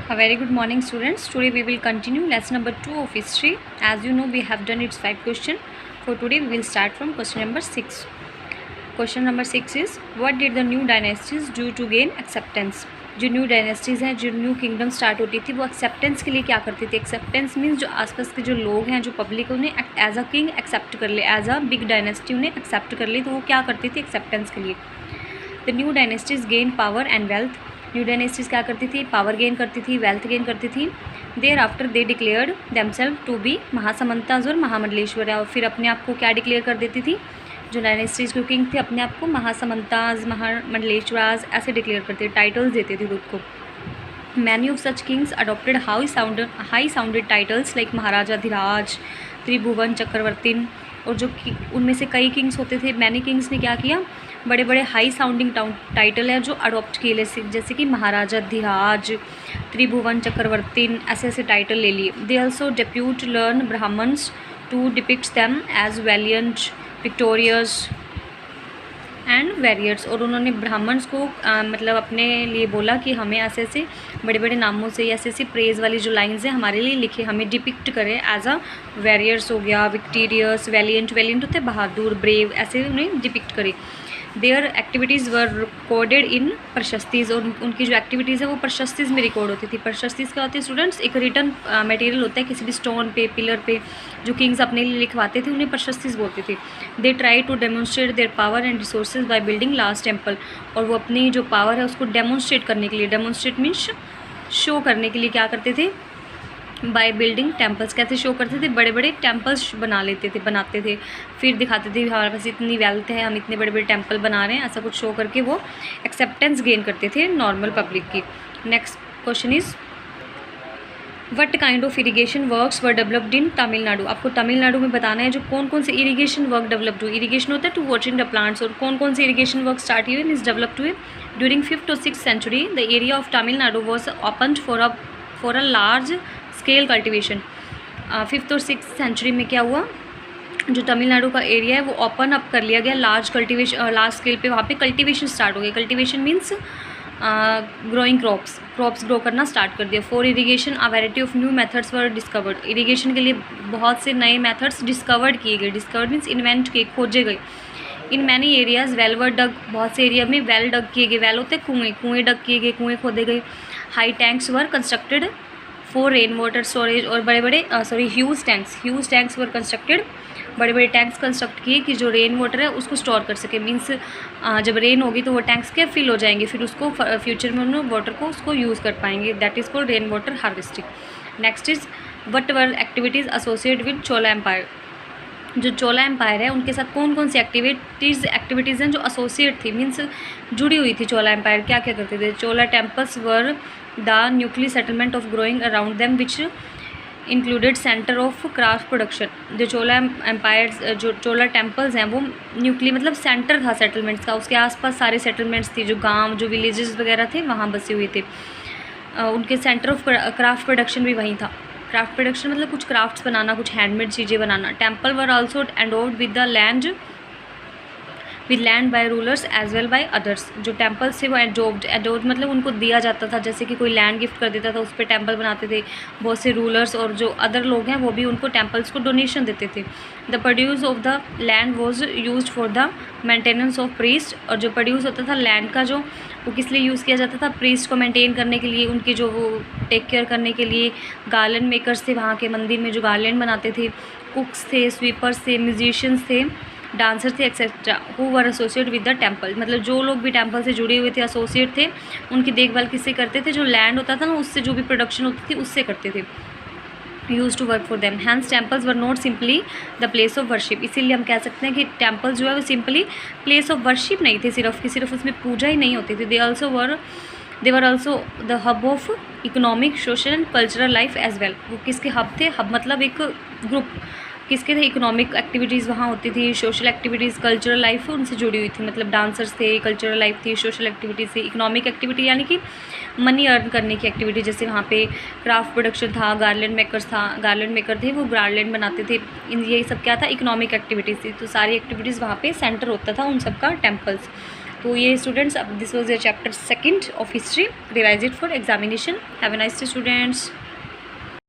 A very good morning, students. Today we will continue lesson number 2 of history. As you know, we have done its 5 question. For today we will start from question number 6. Question number 6 is, what did the new dynasties do to gain acceptance? जो new dynasties हैं, जो new kingdom start होती थी, वो acceptance के लिए क्या करती थी? एक्सेप्टेंस मीन्स जो आसपास के जो लोग हैं, जो पब्लिक, उन्हें एज अ किंग एक्सेप्ट कर ले, एज अ बिग डायनेस्टी उन्हें एक्सेप्ट कर ले, तो वो क्या करती थी एक्सेप्टेंस के लिए? The new dynasties gain power and wealth. New dynasties क्या करती थी? पावर गेन करती थी, वेल्थ गेन करती थी. Thereafter they declared themselves to be महासमंताज और महामंडलेश्वर, और फिर अपने आप को क्या डिक्लेयर कर देती थी? जो डायनेस्टीज के किंग थे अपने आप को महासमंताज, महामंडलेश्वराज ऐसे डिक्लेयर करते, टाइटल्स देते थे खुद को. Many of such kings adopted high sounding titles like maharaja धीराज, त्रिभुवन चक्रवर्तीन. और जो उनमें से कई किंग्स होते थे, मैनी किंग्स ने क्या किया? बड़े बड़े हाई साउंडिंग टाइटल है जो अडॉप्ट किए, जैसे कि महाराजा धीराज, त्रिभुवन चक्रवर्तीन, ऐसे ऐसे टाइटल ले लिए. They also depute learn Brahmins to depict them as valiant, victorious and warriors. और उन्होंने ब्राह्मण्स को मतलब अपने लिए बोला कि हमें ऐसे ऐसे बड़े बड़े नामों से, ऐसे ऐसे प्रेज वाली जो लाइन्स हैं हमारे लिए लिखे, हमें डिपिक्ट करें एज अ वैरियर्स हो गया, विक्टोरियस, वैलियंट होते हैं बहादुर, ब्रेव, ऐसे उन्हें डिपिक्ट करें. Their activities were recorded in prashastis, और उनकी जो एक्टिविटीज़ है वो प्रशस्तीज़ में रिकॉर्ड होती थी. प्रशस्तीज़ क्या होती है स्टूडेंट्स? एक रिटर्न मटेरियल होता है किसी भी स्टोन पे, पिलर पे, जो किंग्स अपने लिए लिखवाते थे, उन्हें प्रशस्तीज़ बोलते थे. They try to demonstrate their power and resources by building large temple. और वो अपनी जो पावर है उसको डेमोन्स्ट्रेट करने के लिए, डेमोन्स्ट्रेट मीन्स शो करने के लिए क्या करते थे? By building temples. कैसे शो करते थे? बड़े बड़े टेम्पल्स बनाते थे, फिर दिखाते थे हमारे पास इतनी वेल्थ है, हम इतने बड़े बड़े टेम्पल बना रहे हैं, ऐसा कुछ शो करके वो एक्सेप्टेंस गेन करते थे नॉर्मल पब्लिक की. Next question is, what kind of irrigation works were developed in Tamil Nadu. आपको तमिलनाडु में बताना है जो कौन कौन से इरीगेशन वर्क डेवलप्ड हुए. इरीगेशन होता है टू वाटरिंग द प्लांट्स, और कौन कौन से इरीगेशन वर्क स्टार्ट हुए, मीन्स डेवलप्ड हुए. ड्यूरिंग 5th और 6th century the area of Tamil Nadu was opened for a large scale cultivation. 5th और 6th सेंचुरी में क्या हुआ? जो तमिलनाडु का एरिया है वो ओपन अप कर लिया गया, लार्ज स्केल पे वहाँ पे कल्टिवेशन स्टार्ट हो गई. Cultivation means growing crops grow करना स्टार्ट कर दिया. For irrigation a variety of new methods were discovered. Irrigation के लिए बहुत से नए मेथड्स डिस्कवर्ड किए गए. डिस्कवर्ड मीन्स इन्वेंट किए, खोजे गए. इन मैनी एरियाज वेल वर डग. बहुत से एरिया में वेल डग किए गए. वेल होते हैं कुएँ डग किए गए, कुएँ खोदे गए. High tanks were constructed for rain water storage. और बड़े बड़े ह्यूज टैंक्स वर कंस्ट्रक्टेड. बड़े बड़े टैंक्स कंस्ट्रक्ट किए कि जो रेन वाटर है उसको स्टोर कर सके. मीन्स जब रेन होगी तो वो टैंक्स क्या फिल हो जाएंगे, फिर उसको फ्यूचर में उन्होंने वाटर को उसको यूज़ कर पाएंगे. That is called rain water harvesting. Next is, what were activities associate with Chola empire. जो चोला एम्पायर है उनके साथ कौन कौन सी एक्टिविटीज़ हैं जो एसोसिएट थी, मीन्स जुड़ी हुई थी. चोला एम्पायर क्या क्या करते थे? Chola temples were the nuclear settlement of growing around them which included centre of craft production. जो चोला एम्पायर, जो चोला टेम्पल्स हैं वो न्यूक्लियर मतलब सेंटर था सेटलमेंट्स का. उसके आसपास सारे सेटलमेंट्स थी, जो गांव, जो विलेजेस वगैरह थे वहाँ बसे हुए थे. उनके सेंटर ऑफ क्राफ्ट प्रोडक्शन भी वहीं था. क्राफ्ट प्रोडक्शन मतलब कुछ क्राफ्ट्स बनाना, कुछ हैंडमेड चीज़ें बनाना. Temple were also endowed with land by rulers as well by others. जो टेम्पल्स थे वो एडोव्ड मतलब उनको दिया जाता था, जैसे कि कोई लैंड गिफ्ट कर देता था, उस पर टेम्पल बनाते थे. बहुत से रूलर्स और जो अदर लोग हैं वो भी उनको टेम्पल्स को डोनेशन देते थे. The produce of the land was use for the maintenance of priest. और जो प्रोड्यूस होता था लैंड का, जो वो किस लिए यूज़ किया जाता था? प्रीस्ट को मेंटेन करने के लिए, उनकी जो वो टेक केयर करने के लिए. गार्लैंड मेकर्स थे वहाँ के मंदिर में जो गार्लैंड बनाते थे. कुक्स थे, स्वीपर्स थे, म्यूजिशियंस थे, डांसर थे, etcetera. Who were associate with the temple. मतलब जो लोग भी टेम्पल से जुड़े हुए थे, एसोसिएट थे, उनकी देखभाल किससे करते थे? जो लैंड होता था ना उससे जो भी प्रोडक्शन होती थी उससे करते थे. Use to work for them. Hence temples were not simply the place of worship. इसीलिए हम कह सकते हैं कि टेम्पल्स जो है वो सिंपली प्लेस ऑफ वर्शिप नहीं थे, सिर्फ उसमें पूजा ही नहीं होती थी. They were also the hub of economic, social and cultural life as well. वो किसके हब थे? हब मतलब एक ग्रुप किसके थे? इकोनॉमिक एक्टिविटीज़ वहाँ होती थी, सोशल एक्टिविटीज़, कल्चरल लाइफ उनसे जुड़ी हुई थी. मतलब डांसर्स थे, कल्चरल लाइफ थी, सोशल एक्टिविटीज़ थी. इकोनॉमिक एक्टिविटी यानी कि मनी अर्न करने की एक्टिविटी, जैसे वहाँ पे क्राफ्ट प्रोडक्शन था, गार्लैंड मेकर थे, वो गार्लैंड बनाते थे. यही सब क्या था? इकोनॉमिक एक्टिविटीज़ थी. तो सारी एक्टिविटीज़ वहाँ पे सेंटर होता था उन सब का टेम्पल्स. तो ये स्टूडेंट्स, अब this was your chapter second of history. Revise it for examination. Have a nice day students.